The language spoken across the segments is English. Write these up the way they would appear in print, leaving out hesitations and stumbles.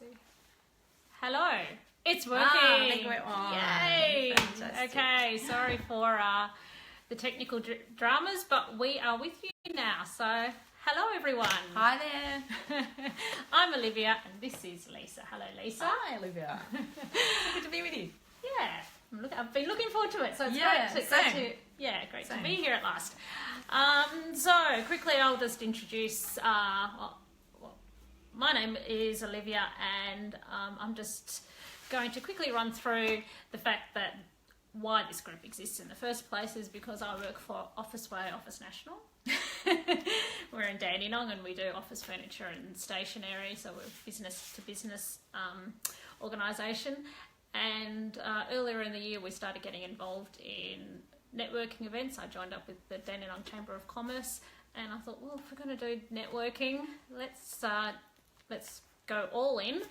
see. Hello. It's working. I think we're on. Yay. Fantastic. Okay, sorry for the technical dramas, but we are with you now. So, hello everyone. Hi there. I'm Olivia and this is Lisa. Hello Lisa. Hi Olivia. Good to be with you. Yeah. I've been looking forward to it, so it's great to be here at last. So, quickly I'll just introduce... my name is Olivia and I'm just going to quickly run through the fact that why this group exists in the first place is because I work for Officeway Office National. We're in Dandenong and we do office furniture and stationery, so we're a business-to-business organisation. And earlier in the year we started getting involved in networking events. I joined up with the Dandenong Chamber of Commerce and I thought, well, if we're going to do networking, let's go all in,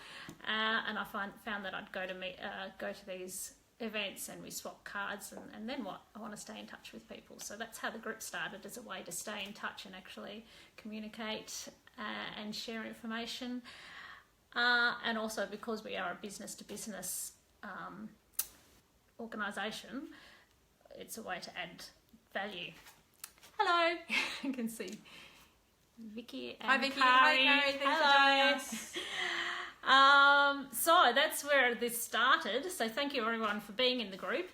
and I found that I'd go to these events and we swap cards, and then what? I want to stay in touch with people. So that's how the group started, as a way to stay in touch and actually communicate and share information, and also because we are a business to business organisation, it's a way to add value. Hello. You can see Vicky and Hi Vicky. Kari. Hi Kari. Thanks for joining us. So that's where this started. So thank you everyone for being in the group.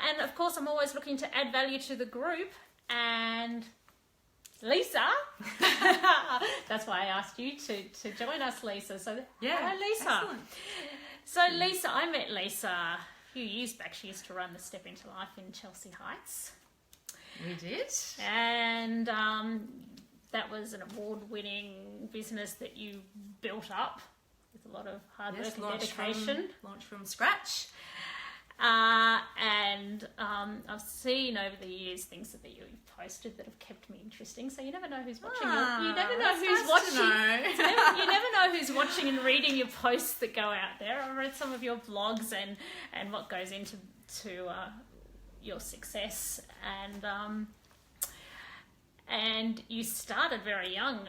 And of course I'm always looking to add value to the group. And Lisa, that's why I asked you to join us, Lisa. So Yeah, hello Lisa. excellent. So Lisa, I met Lisa a few years back. She used to run the Step Into Life in Chelsea Heights. We did. And that was an award-winning business that you built up with a lot of hard work and dedication. Launched from scratch. And I've seen over the years things that you've posted that have kept me interesting. So you never know who's watching. You never know who's watching. You never know who's watching and reading your posts that go out there. I've read some of your blogs and what goes into your success, and you started very young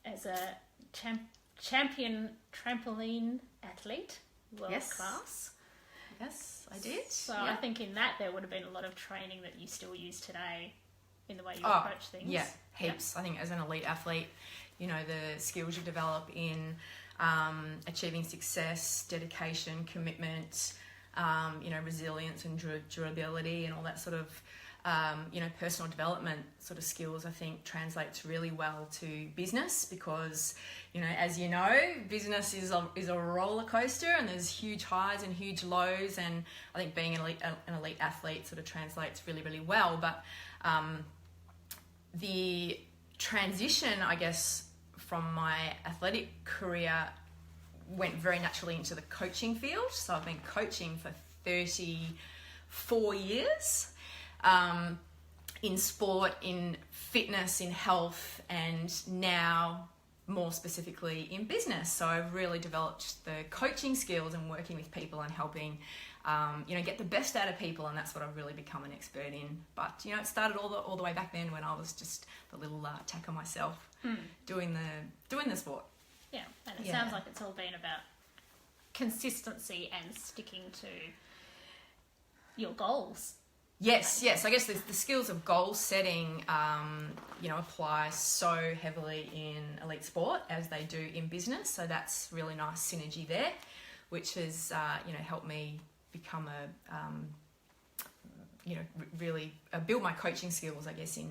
as a champion trampoline athlete, world class. Yes, I did. So I think in that there would have been a lot of training that you still use today in the way you approach things. Yeah, heaps. I think as an elite athlete, you know, the skills you develop in achieving success, dedication, commitment, resilience and durability and all that sort of, personal development sort of skills, I think translates really well to business because, as you know, business is a roller coaster and there's huge highs and huge lows, and I think being an elite athlete sort of translates really, really well. But the transition, I guess, from my athletic career went very naturally into the coaching field. So I've been coaching for 34 years in sport, in fitness, in health, and now more specifically in business. So I've really developed the coaching skills and working with people and helping get the best out of people, and that's what I've really become an expert in. But it started all the way back then when I was just the little tacker myself, doing the sport. Yeah, and it sounds like it's all been about consistency and sticking to your goals. Yes. I guess the skills of goal setting, apply so heavily in elite sport as they do in business. So that's really nice synergy there, which has, helped me become really build my coaching skills, I guess, in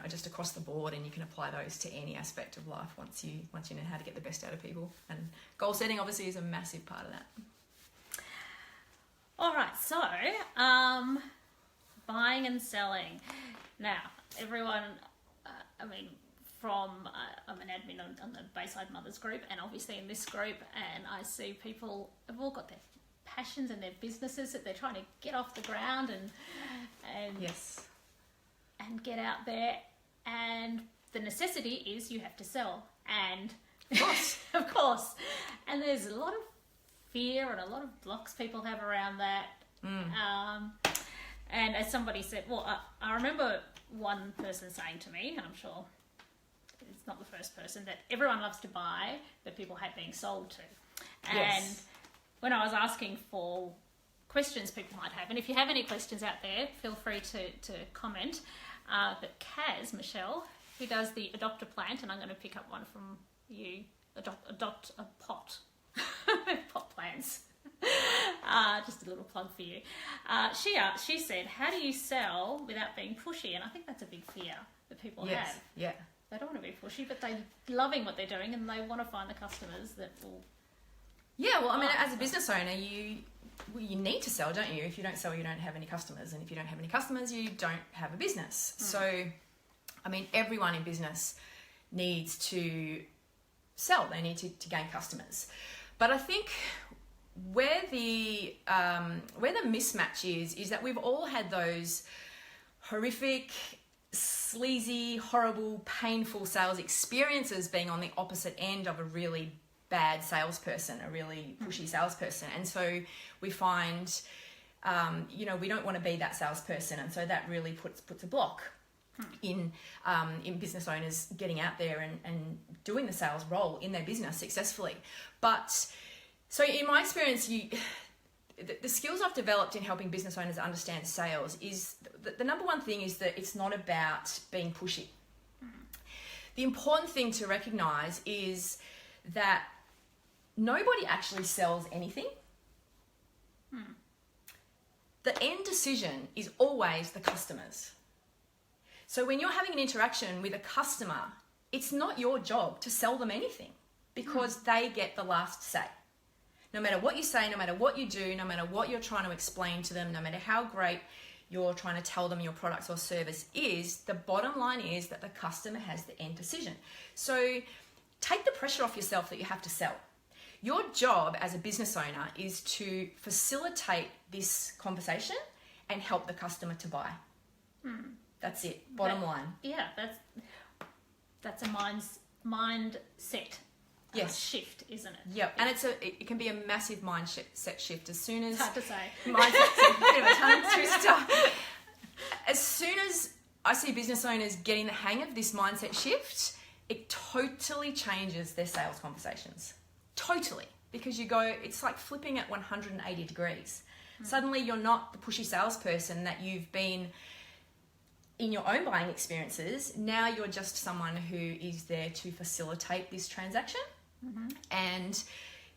just across the board, and you can apply those to any aspect of life once you know how to get the best out of people. And goal setting obviously is a massive part of that. All right, so buying and selling. Now, everyone, I'm an admin on the Bayside Mothers group, and obviously in this group, and I see people have all got their passions and their businesses that they're trying to get off the ground and yes. And get out there, and the necessity is you have to sell, and of course, and there's a lot of fear and a lot of blocks people have around that. And as somebody said, I remember one person saying to me, and I'm sure it's not the first person, that everyone loves to buy, but people hate being sold to. And Yes. when I was asking for questions people might have, and if you have any questions out there, feel free to comment. But Kaz, Michelle, who does the Adopt a Plant, and I'm going to pick up one from you, adopt a pot, pot plants. Just a little plug for you. She said, how do you sell without being pushy? And I think that's a big fear that people Yes. have. Yeah. They don't want to be pushy, but they're loving what they're doing and they want to find the customers that will... Yeah, well, I mean, as a business owner, you need to sell, don't you? If you don't sell, you don't have any customers. And if you don't have any customers, you don't have a business. So, I mean, everyone in business needs to sell. They need to gain customers. But I think where the mismatch is that we've all had those horrific, sleazy, horrible, painful sales experiences being on the opposite end of a really bad salesperson, a really pushy salesperson. And so we find, we don't want to be that salesperson. And so that really puts a block in business owners getting out there and doing the sales role in their business successfully. But so in my experience, the skills I've developed in helping business owners understand sales is the number one thing is that it's not about being pushy. The important thing to recognize is that nobody actually sells anything. The end decision is always the customer's. So when you're having an interaction with a customer, it's not your job to sell them anything because they get the last say. No matter what you say, no matter what you do, no matter what you're trying to explain to them, no matter how great you're trying to tell them your products or service is, the bottom line is that the customer has the end decision. So take the pressure off yourself that you have to sell. Your job as a business owner is to facilitate this conversation and help the customer to buy. That's it. Bottom line. Yeah, that's a mindset shift, isn't it? Yep. And it can be a massive mindset shift as soon as... It's hard to say. Mindset's a bit of a tongue twister. As soon as I see business owners getting the hang of this mindset shift, it totally changes their sales conversations. Totally. Because it's like flipping at 180 degrees. Suddenly you're not the pushy salesperson that you've been in your own buying experiences. Now you're just someone who is there to facilitate this transaction. And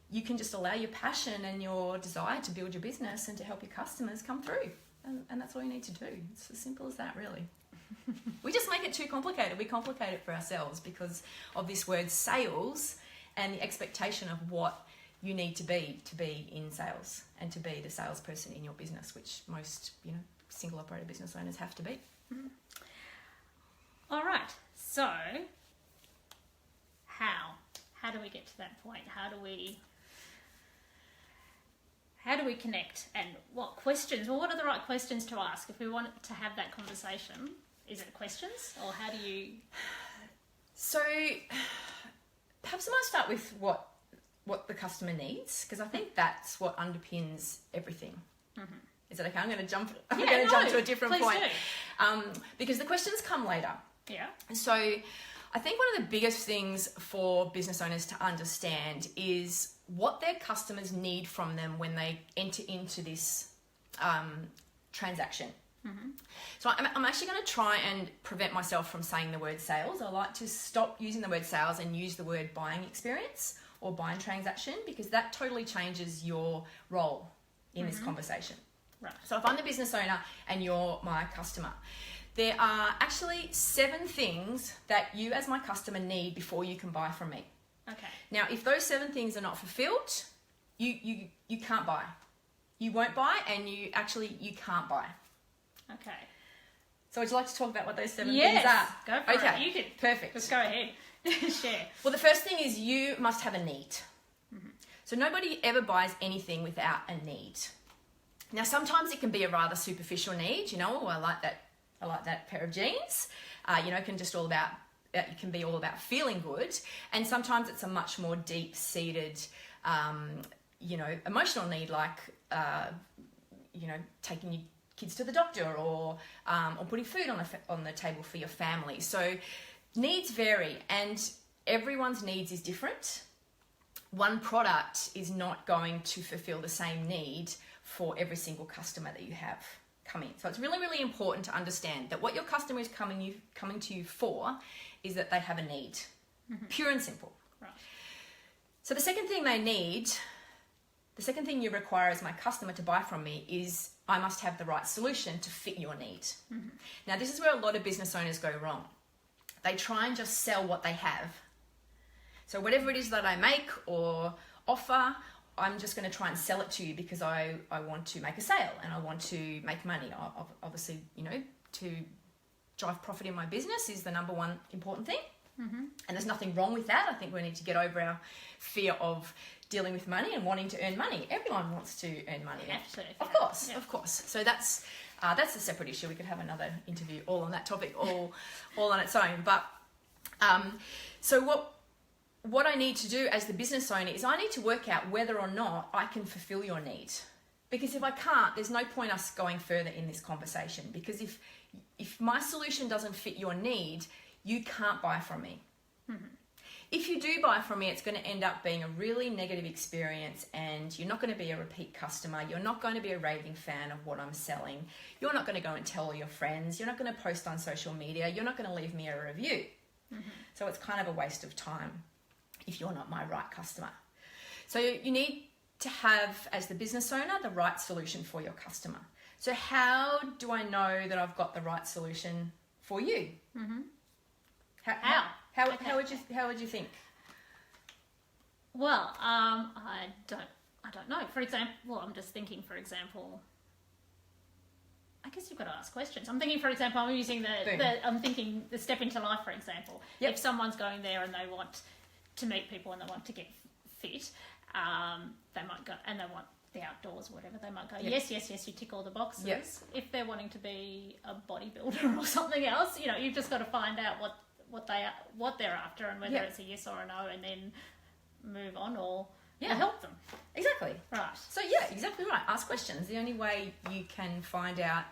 you can just allow your passion and your desire to build your business and to help your customers come through. And that's all you need to do. It's as simple as that, really. We just make it too complicated. We complicate it for ourselves because of this word sales and the expectation of what you need to be in sales and to be the salesperson in your business, which most, single operator business owners have to be. All right. So, how do we get to that point? How do we connect? And what questions? Well, what are the right questions to ask if we want to have that conversation? Is it questions, or how do you? So, perhaps I might start with what the customer needs, because I think that's what underpins everything. Is that okay? I'm going to jump to a different point. Because the questions come later. Yeah. So I think one of the biggest things for business owners to understand is what their customers need from them when they enter into this transaction. So I'm actually going to try and prevent myself from saying the word sales. I like to stop using the word sales and use the word buying experience or buying transaction, because that totally changes your role in this conversation. Right. So if I'm the business owner and you're my customer, there are actually 7 things that you as my customer need before you can buy from me. Okay. Now, if those 7 things are not fulfilled, you can't buy. You won't buy, and you can't buy. Okay. So would you like to talk about what those 7 yes, things are? Go for it. You can. Perfect. Just go ahead. Share. Well, the first thing is you must have a need. So nobody ever buys anything without a need. Now, sometimes it can be a rather superficial need. I like that pair of jeans. It can be all about feeling good. And sometimes it's a much more deep-seated, emotional need, like, taking your kids to the doctor or putting food on the table for your family. So Needs vary, and everyone's needs is different. One product is not going to fulfill the same need for every single customer that you have coming. So it's really, really important to understand that what your customer is coming to you for is that they have a need. Pure and simple. Right. So the second thing they need, the second thing you require as my customer to buy from me is I must have the right solution to fit your need. Now, this is where a lot of business owners go wrong. They try and just sell what they have. So whatever it is that I make or offer, I'm just going to try and sell it to you because I want to make a sale and I want to make money. Obviously, to drive profit in my business is the number one important thing. And there's nothing wrong with that. I think we need to get over our fear of dealing with money and wanting to earn money. Everyone wants to earn money. Absolutely. Of course, of course. So that's a separate issue. We could have another interview all on that topic, all on its own. But so what I need to do as the business owner is I need to work out whether or not I can fulfill your need. Because if I can't, there's no point us going further in this conversation. Because if my solution doesn't fit your need, you can't buy from me. If you do buy from me, it's going to end up being a really negative experience and you're not going to be a repeat customer. You're not going to be a raving fan of what I'm selling. You're not going to go and tell all your friends. You're not going to post on social media. You're not going to leave me a review. So it's kind of a waste of time if you're not my right customer. So you need to have, as the business owner, the right solution for your customer. So how do I know that I've got the right solution for you? How would you think? Well, I don't know. For example, I'm just thinking. For example, I guess you've got to ask questions. I'm thinking, for example, I'm thinking the step into life. For example, if someone's going there and they want to meet people and they want to get fit, they might go and they want the outdoors or whatever. They might go, yes, you tick all the boxes. Yes. If they're wanting to be a bodybuilder or something else, you've just got to find out what they're after and whether it's a yes or a no, and then move on or help them. Exactly. Right. So exactly right. Ask questions. The only way you can find out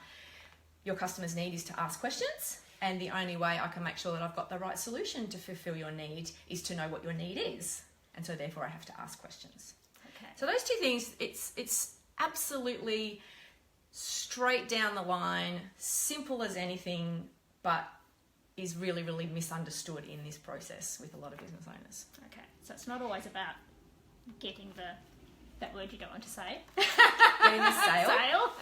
your customer's need is to ask questions, and the only way I can make sure that I've got the right solution to fulfill your need is to know what your need is, and so therefore I have to ask questions. Okay. So those two things, it's absolutely straight down the line, simple as anything, but is really, really misunderstood in this process with a lot of business owners. Okay, so it's not always about getting that word you don't want to say. Getting the sale.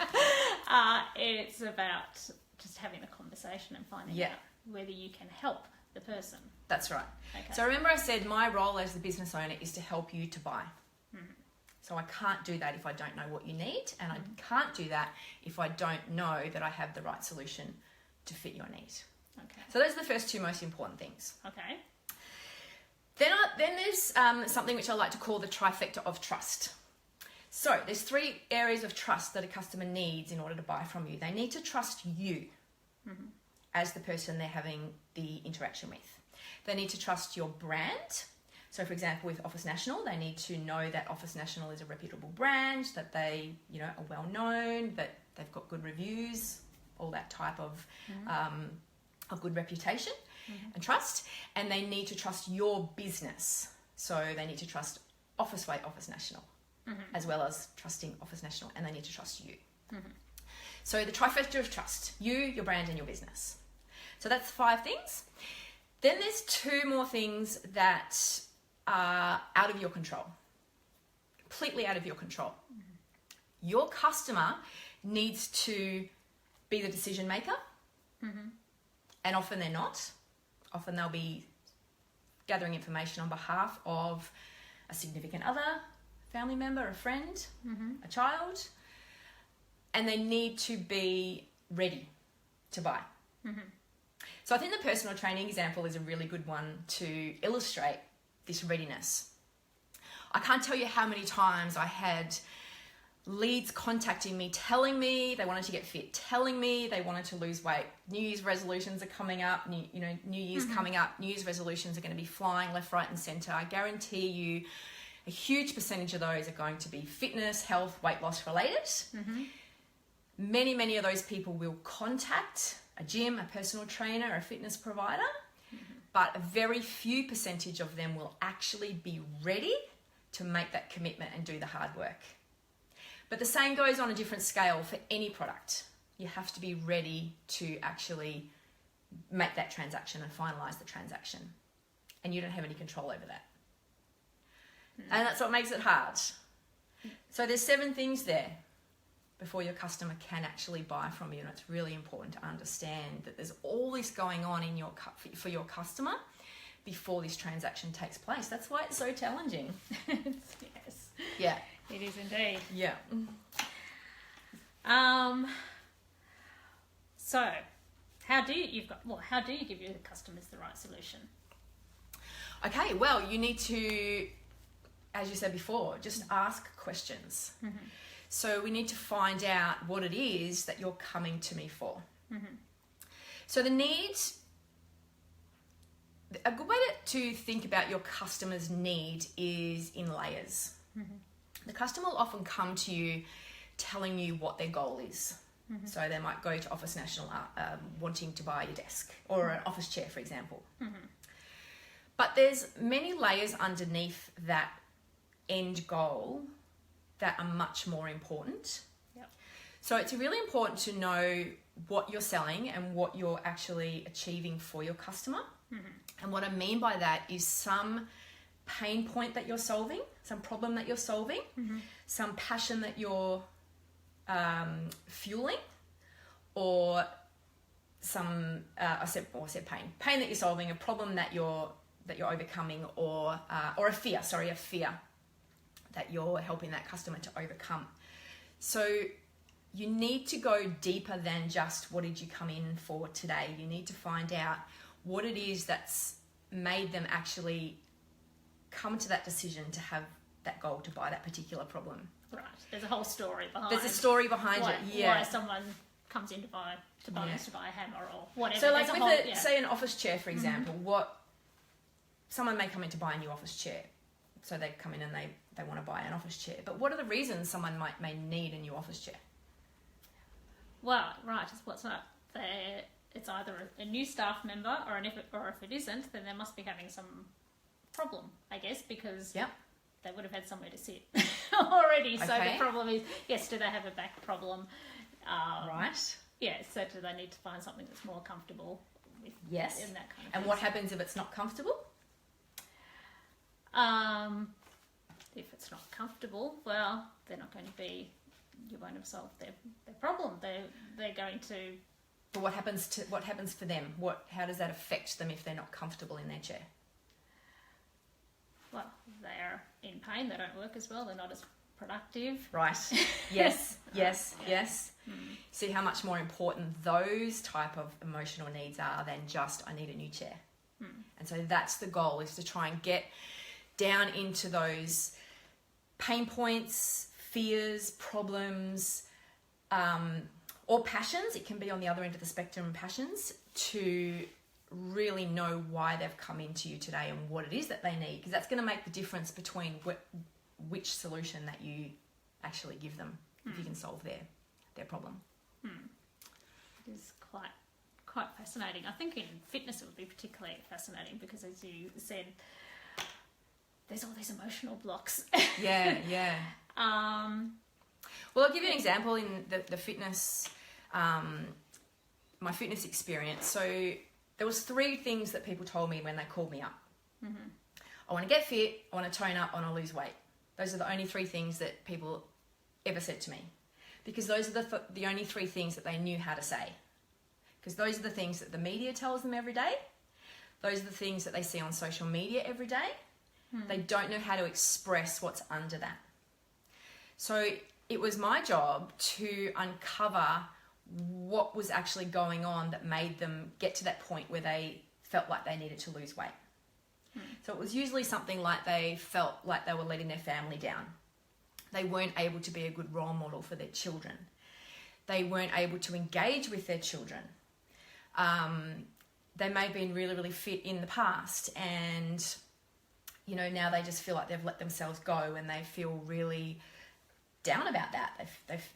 It's about just having the conversation and finding out whether you can help the person. That's right. Okay. So remember I said my role as the business owner is to help you to buy. So I can't do that if I don't know what you need, and I can't do that if I don't know that I have the right solution to fit your need. Okay. So those are the first two most important things. Okay. Then there's something which I like to call the trifecta of trust. So there's three areas of trust that a customer needs in order to buy from you. They need to trust you as the person they're having the interaction with. They need to trust your brand. So for example, with Office National, they need to know that Office National is a reputable brand, that they are well known, that they've got good reviews, all that type of good reputation and trust. And they need to trust your business. So they need to trust Officeway, Office National, as well as trusting Office National, and they need to trust you. So the trifecta of trust: you, your brand, and your business. So that's 5 things. Then there's 2 more things that are out of your control, completely out of your control. Your customer needs to be the decision maker, and often they're not. Often they'll be gathering information on behalf of a significant other, family member, a friend, a child, and they need to be ready to buy. So I think the personal training example is a really good one to illustrate this readiness. I can't tell you how many times I had leads contacting me, telling me they wanted to get fit, telling me they wanted to lose weight. New Year's resolutions are coming up. New Year's coming up. New Year's resolutions are going to be flying left, right, and centre. I guarantee you, a huge percentage of those are going to be fitness, health, weight loss related. Many, many of those people will contact a gym, a personal trainer, a fitness provider, but a very few percentage of them will actually be ready to make that commitment and do the hard work. But the same goes on a different scale for any product. You have to be ready to actually make that transaction and finalize the transaction. And you don't have any control over that. And that's what makes it hard. So there's 7 things there before your customer can actually buy from you. And it's really important to understand that there's all this going on in for your customer before this transaction takes place. That's why it's so challenging. Yes. Yeah. It is indeed. Yeah. So, how do you give your customers the right solution? Okay, well, you need to, as you said before, just ask questions. Mm-hmm. So we need to find out what it is that you're coming to me for. Mm-hmm. So the needs, a good way to think about your customer's need is in layers. Mm-hmm. The customer will often come to you telling you what their goal is. Mm-hmm. So they might go to Office National wanting to buy your desk or an office chair, for example. Mm-hmm. But there's many layers underneath that end goal that are much more important. Yep. So it's really important to know what you're selling and what you're actually achieving for your customer. Mm-hmm. And what I mean by that is some pain point that you're solving, some problem that you're solving, mm-hmm. some passion that you're fueling, or some I said pain that you're solving, a problem that you're overcoming, or a fear that you're helping that customer to overcome. So you need to go deeper than just what did you come in for today. You need to find out what it is that's made them actually come to that decision to have that goal to buy that particular problem. Right. There's a whole story behind. There's a story behind it. Yeah. Why someone comes in to buy a hammer or whatever. So, like with say an office chair, for example, mm-hmm. Someone may come in to buy a new office chair. So they come in and they want to buy an office chair. But what are the reasons someone may need a new office chair? Well, right. What's not there? It's either a new staff member, or if it isn't, then they must be having some problem, I guess, because they would have had somewhere to sit already. Okay. So the problem is, yes, do they have a back problem? Right. Yeah, so do they need to find something that's more comfortable with in that kind of And what happens if it's not comfortable? If it's not comfortable, well, they're not going to be, you won't have solved their problem. They're going to... But what happens for them? How does that affect them if they're not comfortable in their chair? Well, they're in pain, they don't work as well, they're not as productive. Right. Yes. Mm. See how much more important those type of emotional needs are than just, I need a new chair. Mm. And so that's the goal, is to try and get down into those pain points, fears, problems, or passions. It can be on the other end of the spectrum, passions, to really know why they've come into you today and what it is that they need, because that's going to make the difference between which solution that you actually give them, if you can solve their problem. It is quite fascinating. I think in fitness it would be particularly fascinating because, as you said, there's all these emotional blocks. Yeah. Well, I'll give you an example in the fitness, my fitness experience. So there was 3 things that people told me when they called me up. Mm-hmm. I want to get fit, I want to tone up, I want to lose weight. Those are the only 3 things that people ever said to me, because those are the only 3 things that they knew how to say. Because those are the things that the media tells them every day. Those are the things that they see on social media every day. They don't know how to express what's under that. So it was my job to uncover what was actually going on that made them get to that point where they felt like they needed to lose weight. So it was usually something like they felt like they were letting their family down. They weren't able to be a good role model for their children. They weren't able to engage with their children. They may have been really, really fit in the past, and now they just feel like they've let themselves go, and they feel really down about that.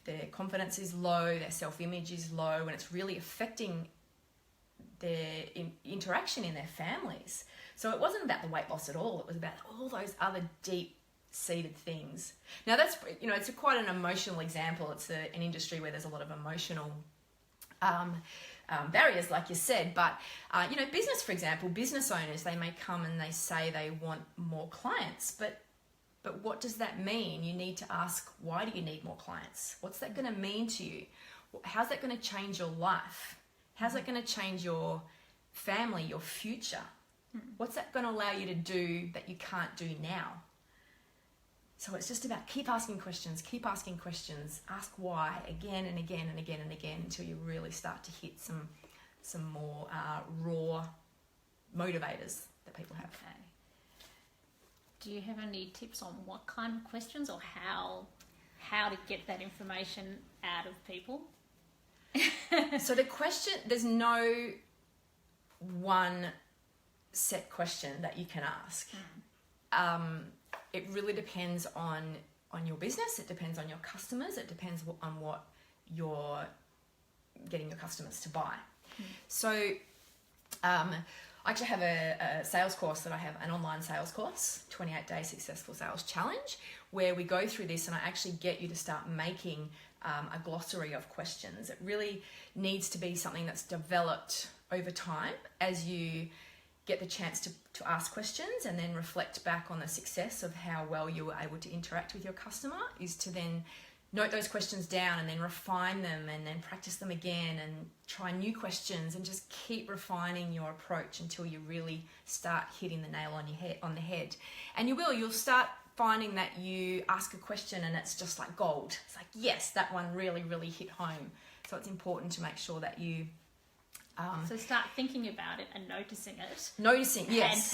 Their confidence is low, their self-image is low, and it's really affecting interaction in their families. So it wasn't about the weight loss at all. It was about all those other deep-seated things. Now that's, it's quite an emotional example. It's an industry where there's a lot of emotional barriers, like you said. But, business, for example, business owners, they may come and they say they want more clients. But what does that mean? You need to ask, why do you need more clients? What's that going to mean to you? How's that going to change your life? How's that going to change your family, your future? What's that going to allow you to do that you can't do now? So it's just about keep asking questions, ask why again and again and again and again until you really start to hit some more raw motivators that people have. Okay. Do you have any tips on what kind of questions or how to get that information out of people? So the question, there's no one set question that you can ask. It really depends on your business. It depends on your customers. It depends on what you're getting your customers to buy. So I actually have a sales course that I have, an online sales course, 28-day successful sales challenge, where we go through this and I actually get you to start making a glossary of questions. It really needs to be something that's developed over time as you get the chance to ask questions and then reflect back on the success of how well you were able to interact with your customer, is to then note those questions down and then refine them and then practice them again and try new questions and just keep refining your approach until you really start hitting the nail on the head. And you'll start finding that you ask a question and it's just like gold. It's like, yes, that one really, really hit home. So it's important to make sure that you so start thinking about it and noticing it. Yes.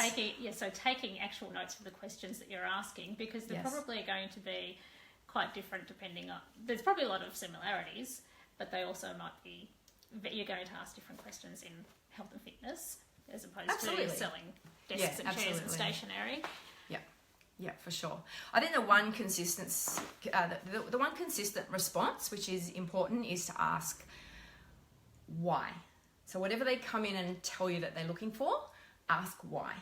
And taking actual notes of the questions that you're asking, because they're probably going to be quite different depending on... There's probably a lot of similarities, but they also might be... You're going to ask different questions in health and fitness as opposed to selling desks and chairs and stationery. Yeah, for sure. I think the one consistent response, which is important, is to ask why. So whatever they come in and tell you that they're looking for, ask why.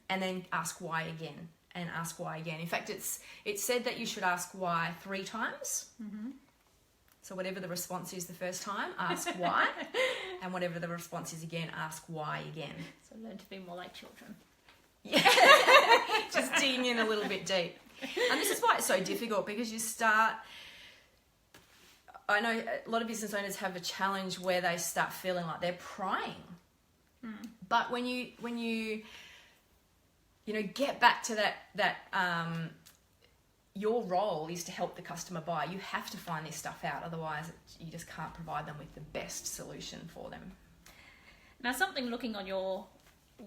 And then ask why again and ask why again. In fact, it's said that you should ask why 3 times. So whatever the response is the first time, ask why. And whatever the response is again, ask why again. So learn to be more like children. Yeah, just digging in a little bit deep. And this is why it's so difficult, because you start... I know a lot of business owners have a challenge where they start feeling like they're prying. But when you get back to that your role is to help the customer buy. You have to find this stuff out, otherwise you just can't provide them with the best solution for them. Now, something looking on your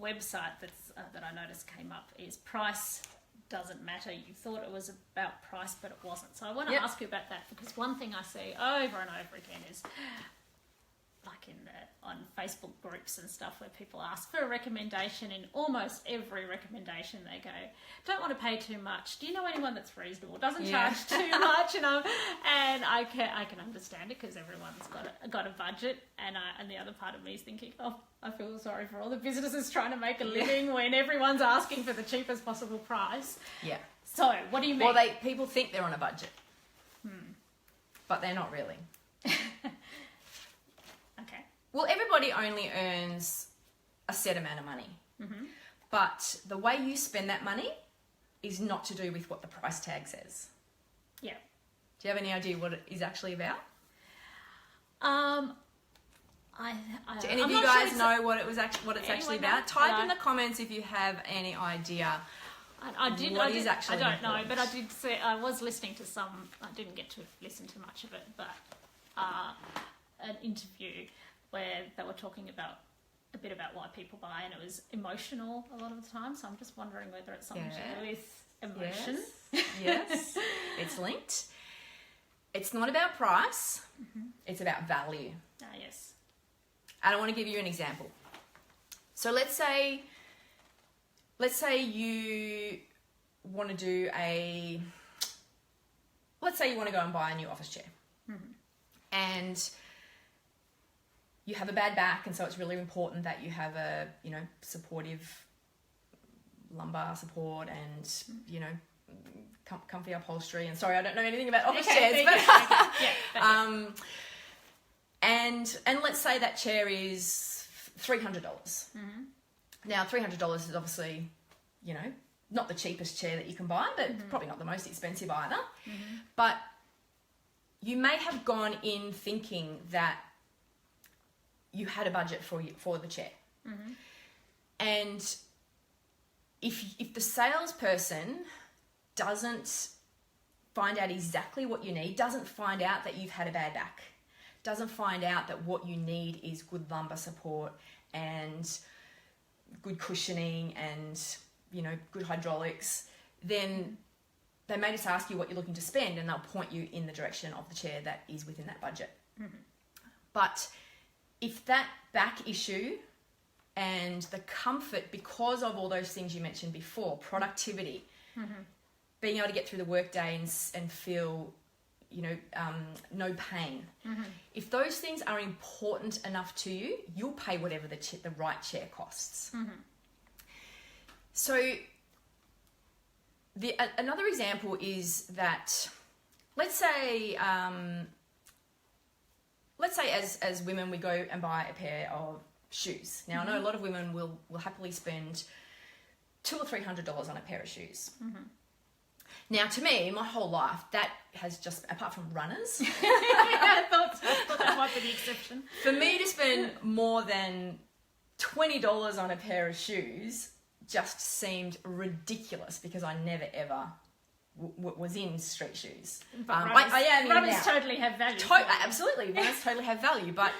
website that I noticed came up is price doesn't matter. You thought it was about price, but it wasn't. So I want to ask you about that, because one thing I see over and over again is like on Facebook groups and stuff, where people ask for a recommendation. In almost every recommendation they go, don't want to pay too much, do you know anyone that's reasonable, doesn't charge too much? And I can understand it, because everyone's got a budget, and the other part of me is thinking, oh, I feel sorry for all the businesses trying to make a living when everyone's asking for the cheapest possible price. So what do you mean? Well, people think they're on a budget, but they're not really. Okay. Well, everybody only earns a set amount of money. But the way you spend that money is not to do with what the price tag says. Yeah. Do you have any idea what it is actually about? Do any of you guys know what it's actually about? Type in the comments if you have any idea. I don't know, but I did see, I was listening to some, I didn't get to listen to much of it, but an interview where they were talking a bit about why people buy, and it was emotional a lot of the time. So I'm just wondering whether it's something to do with emotion. Yes. It's linked. It's not about price. It's about value. Yes. And I want to give you an example. So let's say you want to go and buy a new office chair. And you have a bad back, and so it's really important that you have a, you know, supportive lumbar support and, you know, comfy upholstery. And sorry, I don't know anything about office chairs, but and let's say that chair is $300. Now, $300 is obviously, you know, not the cheapest chair that you can buy, but probably not the most expensive either. But you may have gone in thinking that you had a budget for the chair. And if the salesperson doesn't find out exactly what you need, doesn't find out that you've had a bad back, doesn't find out that what you need is good lumbar support and good cushioning and, you know, good hydraulics, then they may just ask you what you're looking to spend, and they'll point you in the direction of the chair that is within that budget. But if that back issue and the comfort, because of all those things you mentioned before, productivity, being able to get through the workday and feel, you know, no pain. If those things are important enough to you, you'll pay whatever the right chair costs. So another example is that, let's say as women we go and buy a pair of shoes. Now I know a lot of women will happily spend $200 or $300 on a pair of shoes. Now, to me, my whole life, that has just, apart from runners, I thought that might be the exception. For me to spend more than $20 on a pair of shoes just seemed ridiculous, because I never ever was in street shoes. But runners totally have value. Absolutely, runners totally have value. But,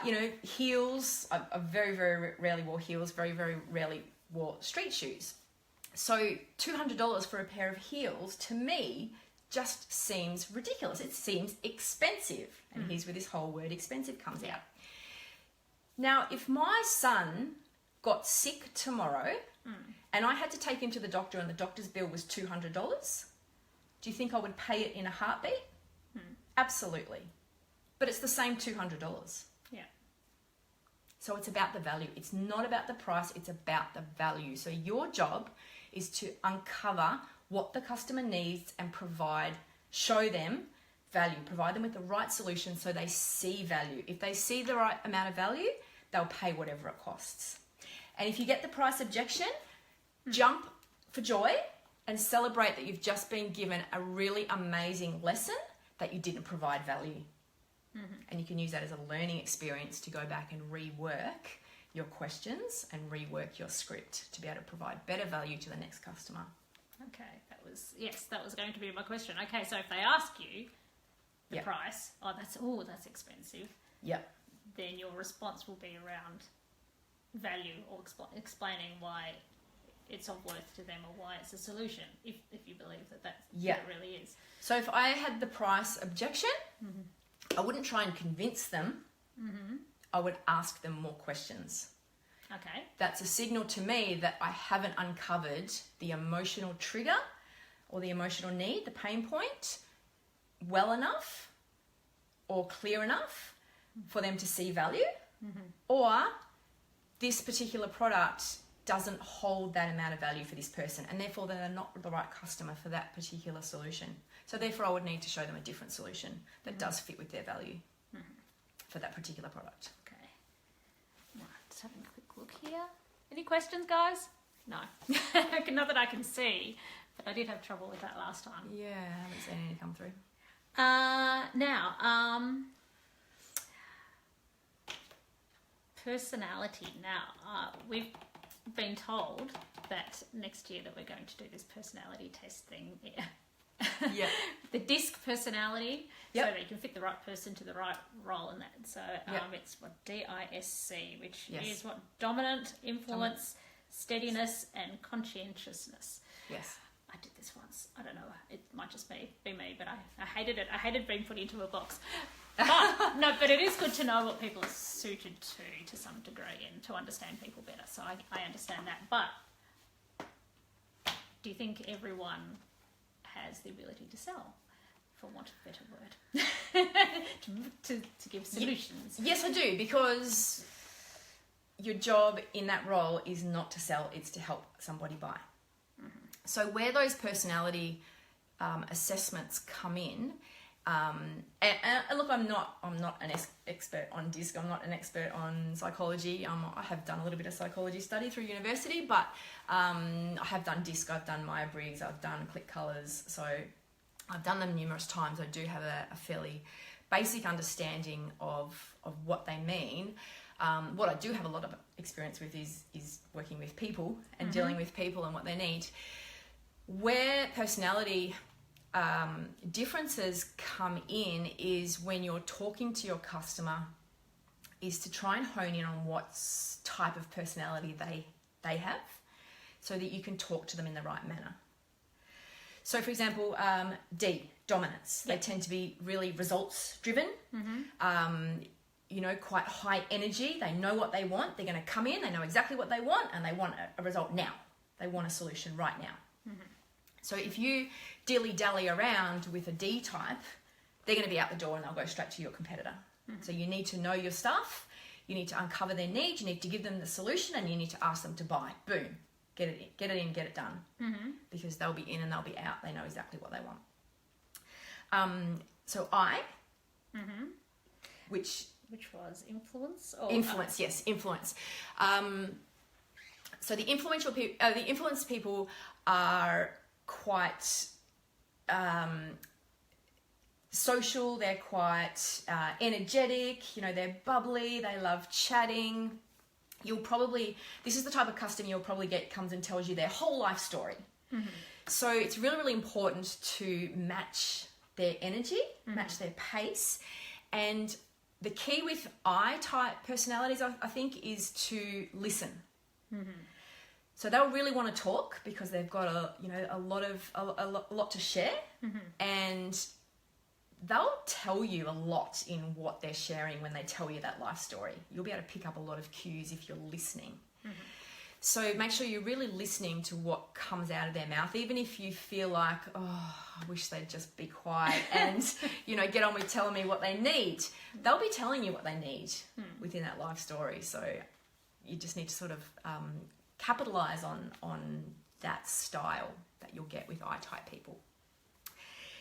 you know, heels, I very, very rarely wore heels, very, very rarely wore street shoes. So $200 for a pair of heels, to me, just seems ridiculous. It seems expensive. And here's where this whole word expensive comes out. Now, if my son got sick tomorrow and I had to take him to the doctor and the doctor's bill was $200, do you think I would pay it in a heartbeat? Absolutely. But it's the same $200. Yeah. So it's about the value. It's not about the price, it's about the value. So your job is to uncover what the customer needs and show them value, provide them with the right solution so they see value. If they see the right amount of value, they'll pay whatever it costs. And if you get the price objection, jump for joy and celebrate that you've just been given a really amazing lesson that you didn't provide value. And you can use that as a learning experience to go back and rework your questions and rework your script to be able to provide better value to the next customer. Okay, that was going to be my question. Okay, so if they ask you the price, that's expensive. Yep. Then your response will be around value, or explaining why it's of worth to them, or why it's a solution, if you believe that it really is. So if I had the price objection, I wouldn't try and convince them. I would ask them more questions. Okay. That's a signal to me that I haven't uncovered the emotional trigger or the emotional need, the pain point, well enough or clear enough for them to see value, or this particular product doesn't hold that amount of value for this person, and therefore they're not the right customer for that particular solution. So therefore I would need to show them a different solution that does fit with their value for that particular product. Okay. Right, just having a quick look here. Any questions, guys? No. Not that I can see, but I did have trouble with that last time. Yeah, I haven't seen any come through. Now, personality. Now, we've been told that next year that we're going to do this personality test thing. Yeah. The DISC personality, so that you can fit the right person to the right role in that. So it's what DISC, which is what dominant, influence, steadiness, and conscientiousness. Yes. I did this once. I don't know. It might just be me, but I hated it. I hated being put into a box. But it is good to know what people are suited to some degree, and to understand people better. So I understand that. But do you think everyone has the ability to sell? for want of a better word, to give solutions. Yes, I do, because your job in that role is not to sell, it's to help somebody buy. So where those personality assessments come in, and look, I'm not an expert on DISC. I'm not an expert on psychology. I have done a little bit of psychology study through university, but I have done DISC. I've done Myers-Briggs. I've done click colours. So I've done them numerous times. I do have a fairly basic understanding of what they mean. What I do have a lot of experience with is working with people and dealing with people and what they need. Where personality differences come in is when you're talking to your customer, is to try and hone in on what type of personality they have, so that you can talk to them in the right manner. So for example, D, dominance. Yep. They tend to be really results driven, quite high energy. They know what they want. They're going to come in, they know exactly what they want, and they want a result now. They want a solution right now. So if you dilly-dally around with a D type, they're going to be out the door and they'll go straight to your competitor. So you need to know your stuff, you need to uncover their needs, you need to give them the solution, and you need to ask them to buy. Boom. Get it in, get it done. Because they'll be in and they'll be out. They know exactly what they want. So I, which was influence? Or influence, yes, influence. So the influence people are quite social, they're quite energetic, they're bubbly, they love chatting. This is the type of customer you'll probably get comes and tells you their whole life story. So it's really, really important to match their energy, match their pace. And the key with I-type personalities, I think, is to listen. So they'll really want to talk because they've got a lot to share, and they'll tell you a lot in what they're sharing when they tell you that life story. You'll be able to pick up a lot of cues if you're listening. So make sure you're really listening to what comes out of their mouth, even if you feel like, oh, I wish they'd just be quiet and get on with telling me what they need. They'll be telling you what they need within that life story. So you just need to sort of capitalize on that style that you'll get with I-type people.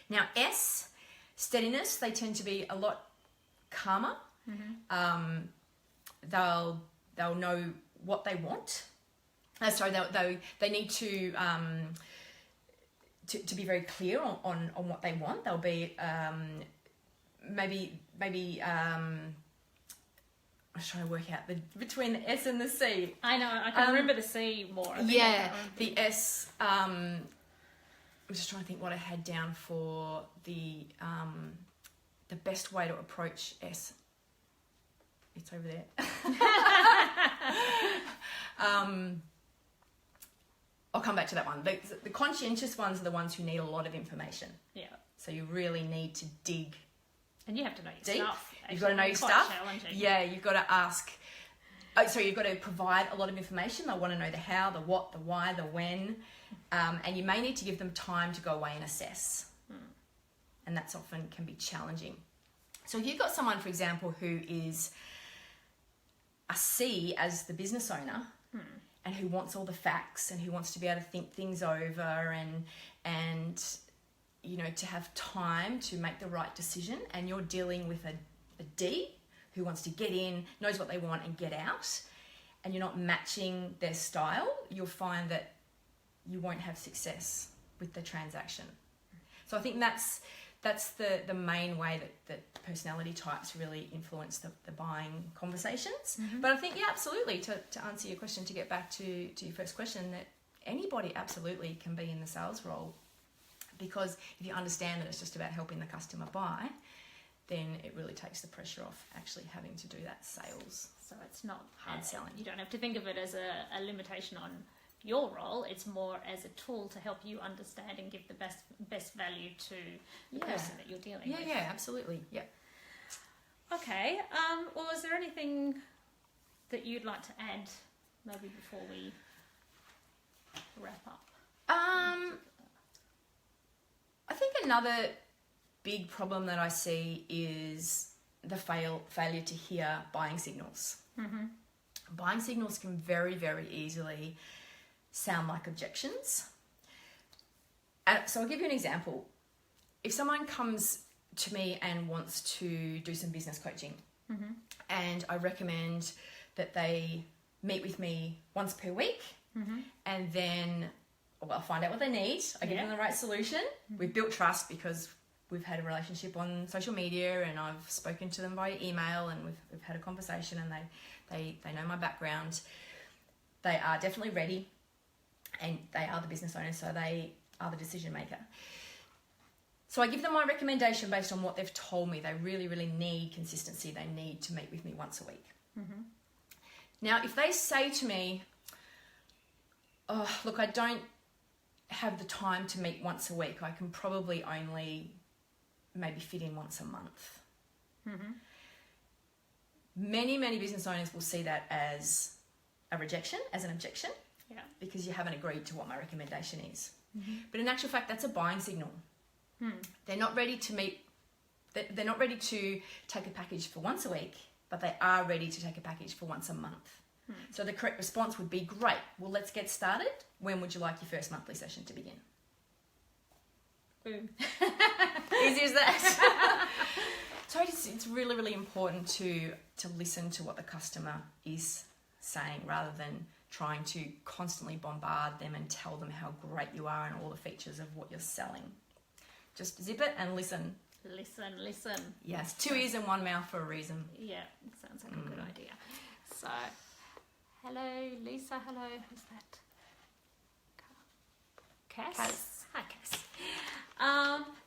Now S, steadiness, they tend to be a lot calmer. They'll know what they want. They need to be very clear on what they want. They'll be maybe I was trying to work out between the S and the C. I know, I can remember the C more. The S. I'm just trying to think what I had down for the best way to approach S. It's over there. I'll come back to that one. The conscientious ones are the ones who need a lot of information. Yeah. So you really need to dig. And you have to know your stuff. You've got to know your stuff. Yeah, you've got to ask. You've got to provide a lot of information. They want to know the how, the what, the why, the when. And you may need to give them time to go away and assess. And that's often can be challenging. So if you've got someone, for example, who is a C as the business owner, and who wants all the facts and who wants to be able to think things over and to have time to make the right decision, and you're dealing with a D who wants to get in, knows what they want and get out, and you're not matching their style, you'll find that you won't have success with the transaction. So I think that's the main way that personality types really influence the buying conversations. But I think, absolutely, to answer your question, to get back to your first question, that anybody absolutely can be in the sales role, because if you understand that it's just about helping the customer buy, then it really takes the pressure off actually having to do that sales. So it's not hard selling. You don't have to think of it as a limitation on your role. It's more as a tool to help you understand and give the best value to the person that you're dealing with. Yeah, absolutely. Yeah. Okay. Well, is there anything that you'd like to add, maybe before we wrap up? I think another big problem that I see is the failure to hear buying signals. Mm-hmm. Buying signals can very, very easily sound like objections. So I'll give you an example. If someone comes to me and wants to do some business coaching, mm-hmm. and I recommend that they meet with me once per week, mm-hmm. and then I'll find out what they need. I give them the right solution. Mm-hmm. We've built trust because we've had a relationship on social media, and I've spoken to them via email, and we've had a conversation, and they know my background. They are definitely ready, and they are the business owners, so they are the decision maker. So I give them my recommendation based on what they've told me. They really, really need consistency. They need to meet with me once a week. Mm-hmm. Now, if they say to me, oh, look, I don't have the time to meet once a week. I can probably only maybe fit in once a month. Mm-hmm. Many, many business owners will see that as a rejection, as an objection, because you haven't agreed to what my recommendation is. Mm-hmm. But in actual fact, that's a buying signal. They're not ready to meet, they're not ready to take a package for once a week, but they are ready to take a package for once a month. So the correct response would be, great, well, let's get started. When would you like your first monthly session to begin? Boom. Easy as that. So it's really, really important to listen to what the customer is saying rather than trying to constantly bombard them and tell them how great you are and all the features of what you're selling. Just zip it and listen. Listen. Yes, 2 ears and 1 mouth for a reason. Yeah, sounds like a good idea. So, hello, Lisa. Hello, who's that? Cass? Hi, Cass.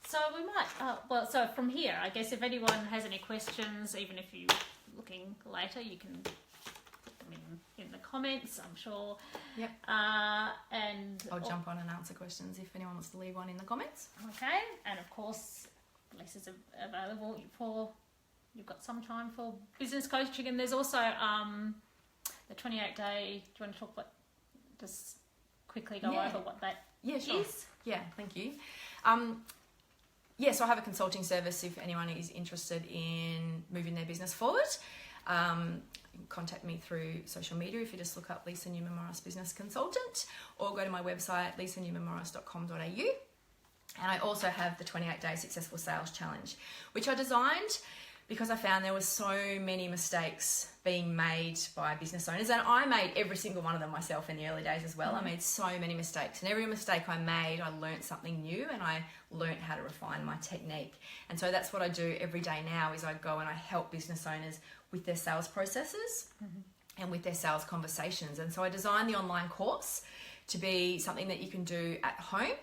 So we might, so from here, I guess if anyone has any questions, even if you're looking later, you can put them in the comments, I'm sure. Yep. And I'll jump on and answer questions if anyone wants to leave one in the comments. Okay, and of course, Lisa's available for, you've got some time for business coaching, and there's also the 28-day, do you want to talk about, just quickly go over what that is? Yeah, thank you. So I have a consulting service if anyone is interested in moving their business forward. You can contact me through social media if you just look up Lisa Newman-Morris Business Consultant, or go to my website lisanewmanmorris.com.au. And I also have the 28-day Successful Sales Challenge, which I designed because I found there were so many mistakes being made by business owners, and I made every single one of them myself in the early days as well. I made so many mistakes, and every mistake I made, I learned something new, and I learned how to refine my technique. And so that's what I do every day now, is I go and I help business owners with their sales processes and with their sales conversations. And so I designed the online course to be something that you can do at home.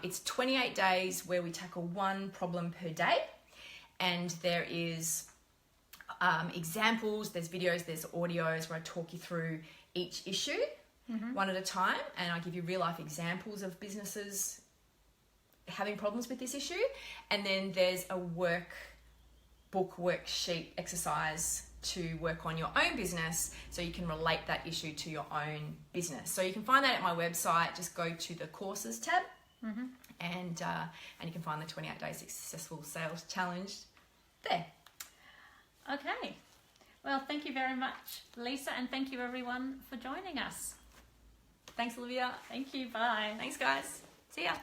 It's 28 days where we tackle one problem per day, and there is examples, there's videos, there's audios where I talk you through each issue one at a time, and I give you real life examples of businesses having problems with this issue. And then there's a worksheet exercise to work on your own business, so you can relate that issue to your own business. So you can find that at my website. Just go to the courses tab, and you can find the 28-day Successful Sales Challenge there. Okay. Well, thank you very much, Lisa, and thank you everyone for joining us. Thanks, Olivia. Thank you. Bye. Thanks, guys. See ya.